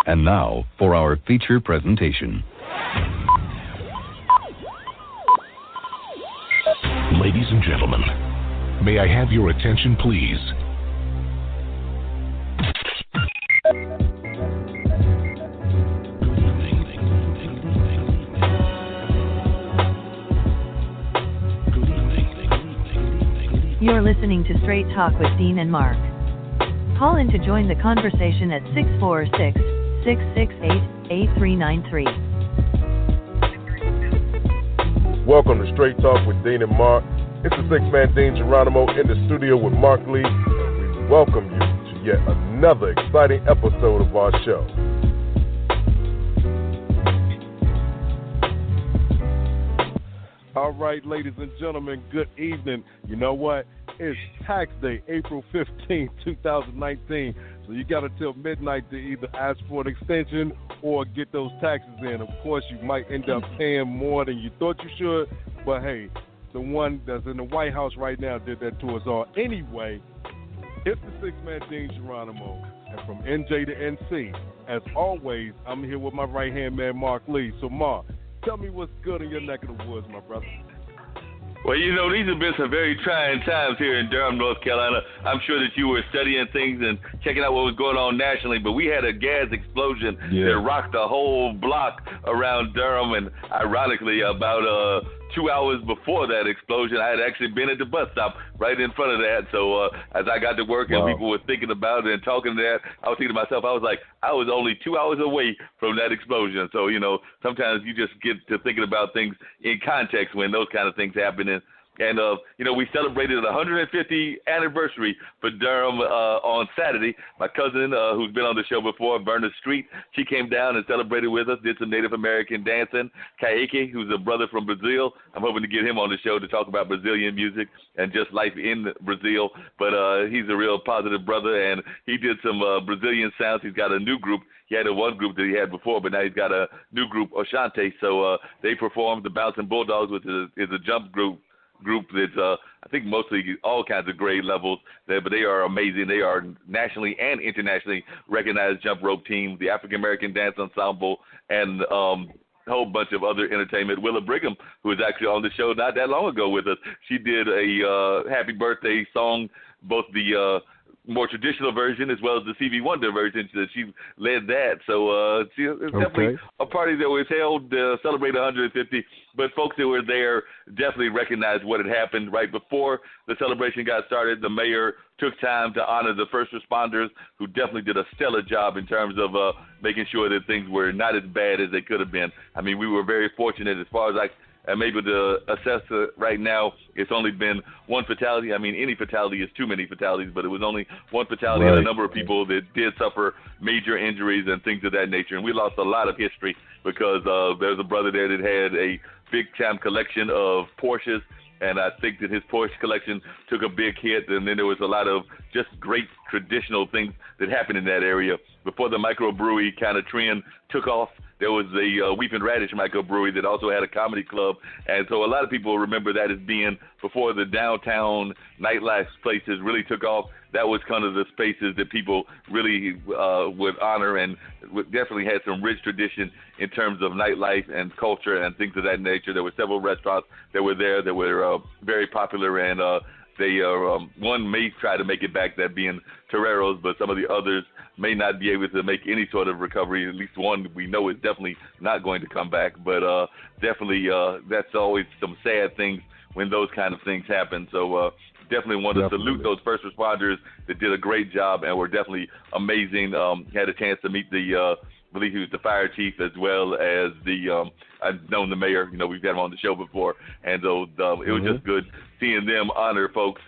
And now for our feature presentation. Ladies and gentlemen, may I have your attention, please? You're listening to Straight Talk with Dean and Mark. Call in to join the conversation at 646-668-8393. Welcome to Straight Talk with Dean and Mark. It's the six-man Dean Geronimo in the studio with Mark Lee, and we welcome you to yet another exciting episode of our show. All right, ladies and gentlemen, good evening. You know what? It's tax day, April 15, 2019. So you got until midnight to either ask for an extension or get those taxes in. Of course, you might end up paying more than you thought you should. But, hey, the one that's in the White House right now did that to us all. Anyway, it's the six-man Dean Geronimo. And from NJ to NC, as always, I'm here with my right-hand man, Mark Lee. So, Mark, tell me what's good in your neck of the woods, my brother. Well, you know, these have been some very trying times here in Durham, North Carolina. I'm sure that you were studying things and checking out what was going on nationally, but we had a gas explosion that rocked the whole block around Durham, and ironically, about 2 hours before that explosion, I had actually been at the bus stop right in front of that. So as I got to work and people were thinking about it and talking to that, I was thinking to myself, I was like, I was only 2 hours away from that explosion. So, you know, sometimes you just get to thinking about things in context when those kind of things happen. And you know, we celebrated the 150th anniversary for Durham on Saturday. My cousin, who's been on the show before, Verna Street, she came down and celebrated with us, did some Native American dancing. Kaeke, who's a brother from Brazil, I'm hoping to get him on the show to talk about Brazilian music and just life in Brazil. But he's a real positive brother, and he did some Brazilian sounds. He's got a new group. He had one group that he had before, but now he's got a new group, Oshante. So they performed the Bouncing Bulldogs, which is a jump group that's, I think, mostly all kinds of grade levels, but they are amazing. They are nationally and internationally recognized jump rope team, the African American Dance Ensemble, and a whole bunch of other entertainment. Willa Brigham, who was actually on the show not that long ago with us, she did a happy birthday song, both the more traditional version as well as the Stevie Wonder version. She led that. So it's definitely a party that was held to celebrate 150, but folks that were there definitely recognized what had happened. Right before the celebration got started, the mayor took time to honor the first responders, who definitely did a stellar job in terms of making sure that things were not as bad as they could have been. I mean, we were very fortunate as far as I'm able to assess right now. It's only been one fatality. I mean, any fatality is too many fatalities, but it was only one fatality and a number of people that did suffer major injuries and things of that nature. And we lost a lot of history because there's a brother there that had a big-time collection of Porsches, and I think that his Porsche collection took a big hit. And then there was a lot of just great traditional things that happened in that area. Before the microbrewery kind of trend took off, there was the Weeping Radish microbrewery that also had a comedy club. And so a lot of people remember that as being before the downtown nightlife places really took off. That was kind of the spaces that people really would honor, and definitely had some rich tradition in terms of nightlife and culture and things of that nature. There were several restaurants that were there that were very popular, and they one may try to make it back, that being Toreros, but some of the others may not be able to make any sort of recovery. At least one we know is definitely not going to come back. But definitely that's always some sad things when those kind of things happen. So definitely want to salute those first responders that did a great job and were definitely amazing. Had a chance to meet I believe he was the fire chief, as well as I've known the mayor. You know, we've had him on the show before, and so it was just good seeing them honor folks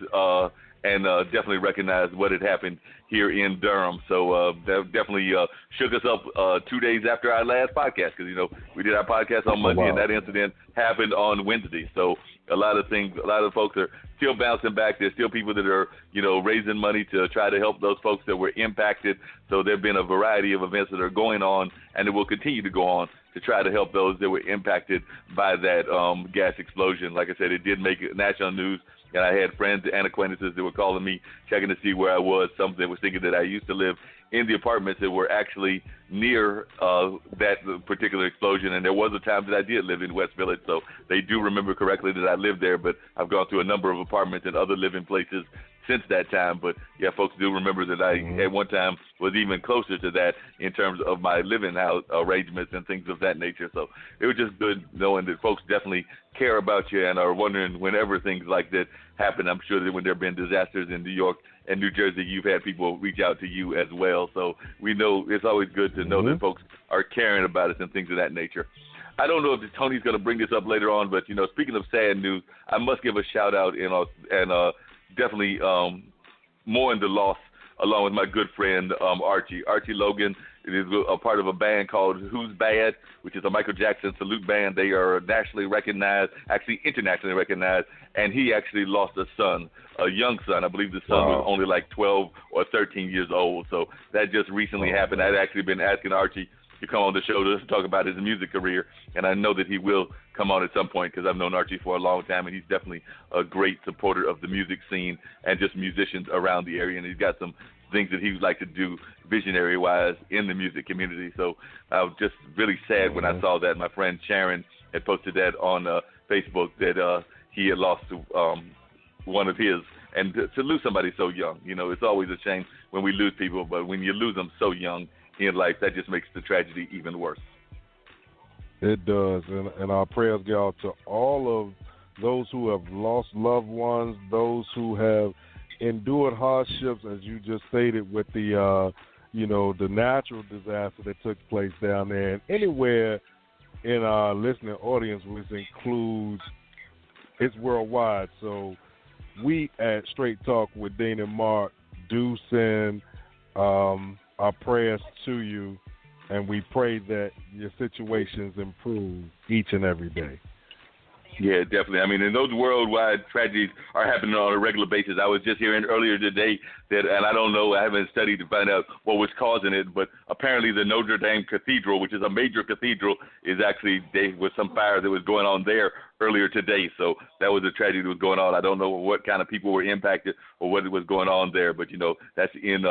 and definitely recognize what had happened here in Durham. So that definitely shook us up 2 days after our last podcast, because, you know, we did our podcast on Monday, and that incident happened on Wednesday. So a lot of folks are still bouncing back. There's still people that are, you know, raising money to try to help those folks that were impacted. So there have been a variety of events that are going on, and it will continue to go on to try to help those that were impacted by that gas explosion. Like I said, it did make national news. And I had friends and acquaintances that were calling me, checking to see where I was. Some that was thinking that I used to live in the apartments that were actually near that particular explosion. And there was a time that I did live in West Village, so they do remember correctly that I lived there. But I've gone through a number of apartments and other living places since that time. But yeah, folks do remember that I at one time was even closer to that in terms of my living house arrangements and things of that nature. So it was just good knowing that folks definitely care about you and are wondering whenever things like that happen. I'm sure that when there have been disasters in New York and New Jersey, you've had people reach out to you as well. So we know it's always good to know that folks are caring about us and things of that nature. I don't know if Tony's going to bring this up later on, but, you know, speaking of sad news, I must give a shout out and definitely mourn the loss along with my good friend Archie. Archie Logan is a part of a band called Who's Bad, which is a Michael Jackson salute band. They are nationally recognized, actually internationally recognized, and he actually lost a son, a young son. I believe the son was only like 12 or 13 years old. So that just recently happened. I'd actually been asking Archie to come on the show to talk about his music career, and I know that he will come on at some point because I've known Archie for a long time, and he's definitely a great supporter of the music scene and just musicians around the area, and he's got some things that he would like to do visionary-wise in the music community. So I was just really sad when I saw that. My friend Sharon had posted that on Facebook that he had lost one of his, and to lose somebody so young, you know, it's always a shame when we lose people, but when you lose them so young in life, that just makes the tragedy even worse. It does, and our prayers go out to all of those who have lost loved ones, those who have endured hardships, as you just stated, with the the natural disaster that took place down there, and anywhere in our listening audience, which includes it's worldwide. So we at Straight Talk with Dean and Mark do send our prayers to you, and we pray that your situations improve each and every day. Yeah, definitely. I mean, and those worldwide tragedies are happening on a regular basis. I was just hearing earlier today that, and I don't know, I haven't studied to find out what was causing it, but apparently the Notre Dame Cathedral, which is a major cathedral, is actually, there was some fire that was going on there earlier today. So that was a tragedy that was going on. I don't know what kind of people were impacted or what was going on there, but, you know, that's in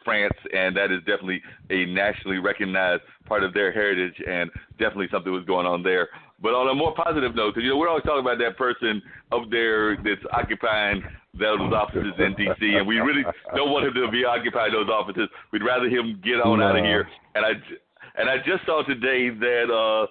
France, and that is definitely a nationally recognized part of their heritage, and definitely something was going on there. But on a more positive note, because, you know, we're always talking about that person up there that's occupying those offices in D.C., and we really don't want him to be occupying those offices. We'd rather him get on out of here. And I just saw today that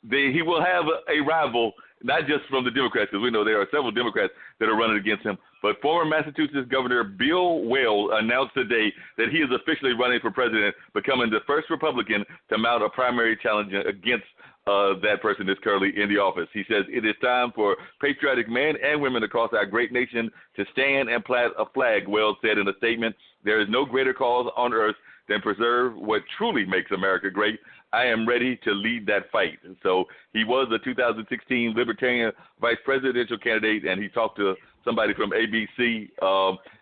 he will have a rival, not just from the Democrats, because we know there are several Democrats that are running against him, but former Massachusetts Governor Bill Weld announced today that he is officially running for president, becoming the first Republican to mount a primary challenge against that person that's currently in the office. He says, "It is time for patriotic men and women across our great nation to stand and plant a flag," Weld said in a statement. "There is no greater cause on earth than preserve what truly makes America great. I am ready to lead that fight." And so he was the 2016 Libertarian vice presidential candidate, and he talked to somebody from ABC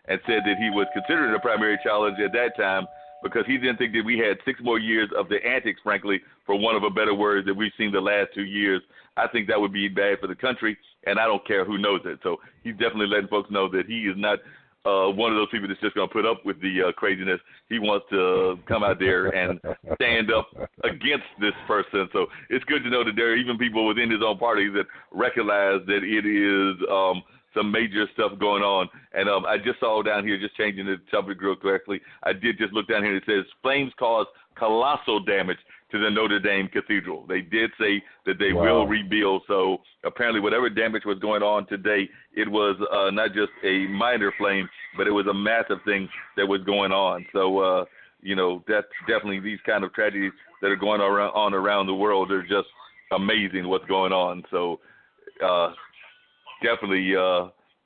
and said that he was considering a primary challenge at that time because he didn't think that we had 6 more years of the antics, frankly, for one of a better word, that we've seen the last 2 years. I think that would be bad for the country, and I don't care who knows it. So he's definitely letting folks know that he is not one of those people that's just going to put up with the craziness. He wants to come out there and stand up against this person. So it's good to know that there are even people within his own party that recognize that it is some major stuff going on. And I just saw down here, just changing the subject real quickly, I did just look down here and it says flames caused colossal damage to the Notre Dame Cathedral. They did say that they will rebuild. So apparently whatever damage was going on today, it was not just a minor flame, but it was a massive thing that was going on. So, you know, that's definitely these kind of tragedies that are going on around the world. They're just amazing what's going on. So definitely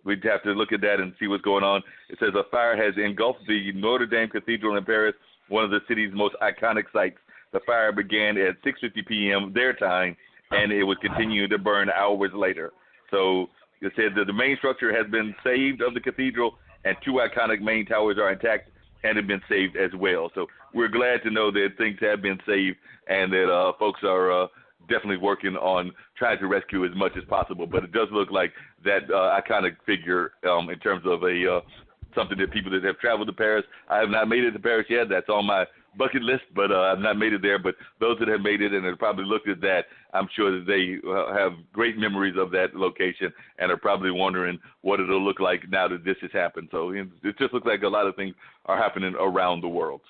we'd have to look at that and see what's going on. It says a fire has engulfed the Notre Dame Cathedral in Paris, one of the city's most iconic sites. The fire began at 6:50 p.m. their time, and it was continuing to burn hours later. So it said that the main structure has been saved of the cathedral, and 2 iconic main towers are intact and have been saved as well. So we're glad to know that things have been saved and that folks are definitely working on trying to rescue as much as possible. But it does look like that iconic figure in terms of something that people that have traveled to Paris. I have not made it to Paris yet. That's on my bucket list, but I've not made it there. But those that have made it and have probably looked at that, I'm sure that they have great memories of that location and are probably wondering what it'll look like now that this has happened. So it just looks like a lot of things are happening around the world.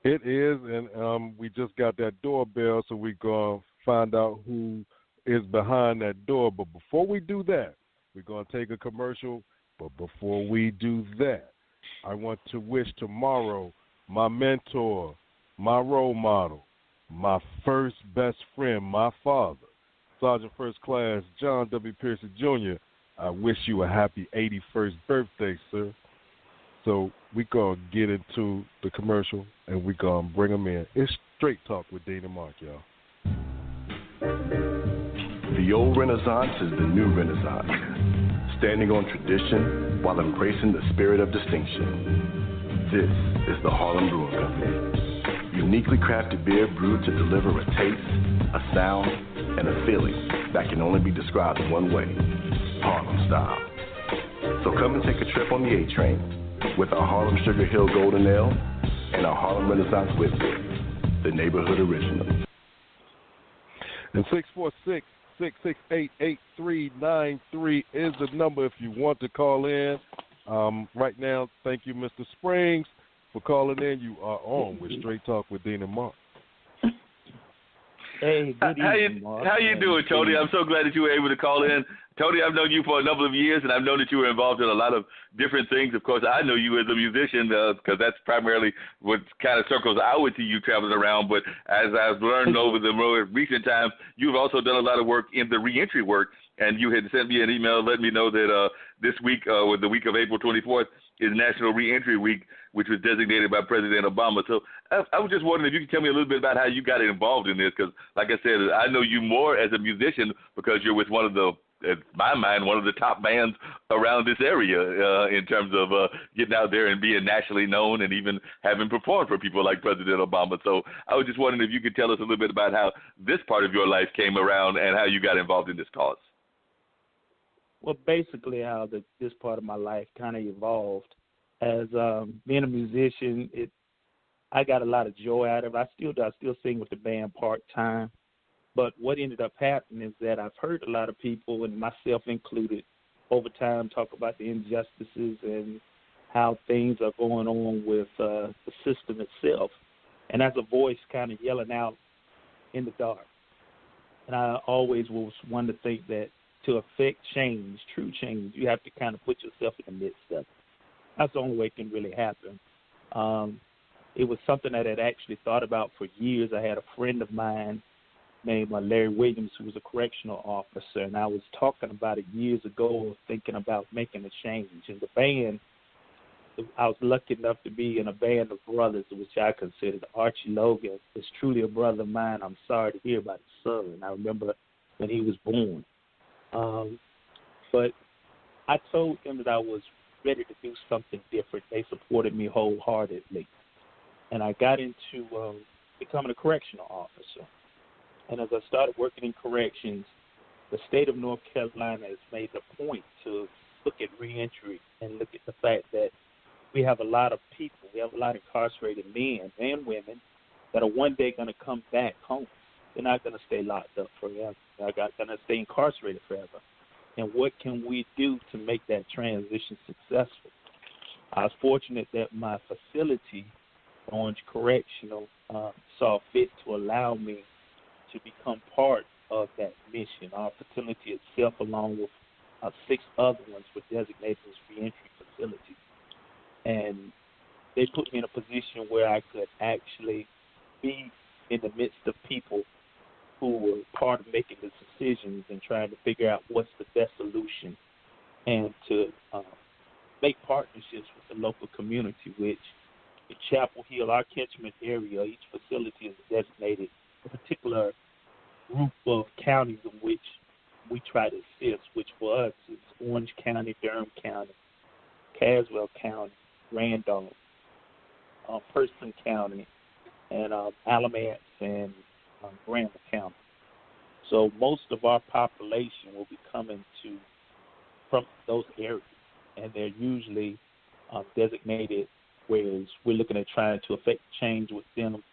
It is, and we just got that doorbell, so we're going to find out who is behind that door. But before we do that, we're going to take a commercial. But before we do that, I want to wish tomorrow my mentor, my role model, my first best friend, my father, Sergeant First Class John W. Pearson Jr., I wish you a happy 81st birthday, sir. So we're going to get into the commercial, and we're going to bring them in. It's Straight Talk with Dean and Mark, y'all. The old Renaissance is the new Renaissance, standing on tradition while embracing the spirit of distinction. This is the Harlem Brewing Company. Uniquely crafted beer brewed to deliver a taste, a sound, and a feeling that can only be described one way, Harlem style. So come and take a trip on the A train with our Harlem Sugar Hill Golden Ale and our Harlem Renaissance Wit Beer, the neighborhood original. And 646-668-8393 is the number if you want to call in. Right now, thank you, Mr. Springs, for calling in. You are on with Straight Talk with Dean and Mark. Hey, good evening, Mark. How you doing, Tony? I'm so glad that you were able to call in. Tony, I've known you for a number of years, and I've known that you were involved in a lot of different things. Of course, I know you as a musician because that's primarily what kind of circles I would see you traveling around. But as I've learned over the more recent times, you've also done a lot of work in the reentry work, and you had sent me an email letting me know that this week, the week of April 24th, is National Reentry Week, which was designated by President Obama. So I was just wondering if you could tell me a little bit about how you got involved in this, because, like I said, I know you more as a musician because you're with one of the, in my mind, one of the top bands around this area in terms of getting out there and being nationally known and even having performed for people like President Obama. So I was just wondering if you could tell us a little bit about how this part of your life came around and how you got involved in this cause. Well, basically how this part of my life kind of evolved. As being a musician, I got a lot of joy out of it. I still do. I still sing with the band part-time. But what ended up happening is that I've heard a lot of people, and myself included, over time talk about the injustices and how things are going on with the system itself. And as a voice kind of yelling out in the dark. And I always was one to think that to affect change, true change, you have to kind of put yourself in the midst of it. That's the only way it can really happen. It was something that I had actually thought about for years. I had a friend of mine named Larry Williams, who was a correctional officer, and I was talking about it years ago, thinking about making a change. And the band, I was lucky enough to be in a band of brothers, which I considered. Archie Logan is truly a brother of mine. I'm sorry to hear about his son. I remember when he was born. But I told them that I was ready to do something different. They supported me wholeheartedly. And I got into becoming a correctional officer. And as I started working in corrections, the state of North Carolina has made the point to look at reentry and look at the fact that we have a lot of people, we have a lot of incarcerated men and women that are one day going to come back home. They're not going to stay locked up forever. They're going to stay incarcerated forever. And what can we do to make that transition successful? I was fortunate that my facility, Orange Correctional, saw fit to allow me to become part of that mission. Our facility itself, along with 6 other ones, were designated as reentry facilities. And they put me in a position where I could actually be in the midst of people who were part of making the decisions and trying to figure out what's the best solution, and to make partnerships with the local community, which in Chapel Hill, our catchment area, each facility is designated a particular group of counties in which we try to assist, which for us is Orange County, Durham County, Caswell County, Randolph, Person County, and Alamance and Graham County. So most of our population will be coming from those areas. and they're usually designated, whereas we're looking at trying to affect change with them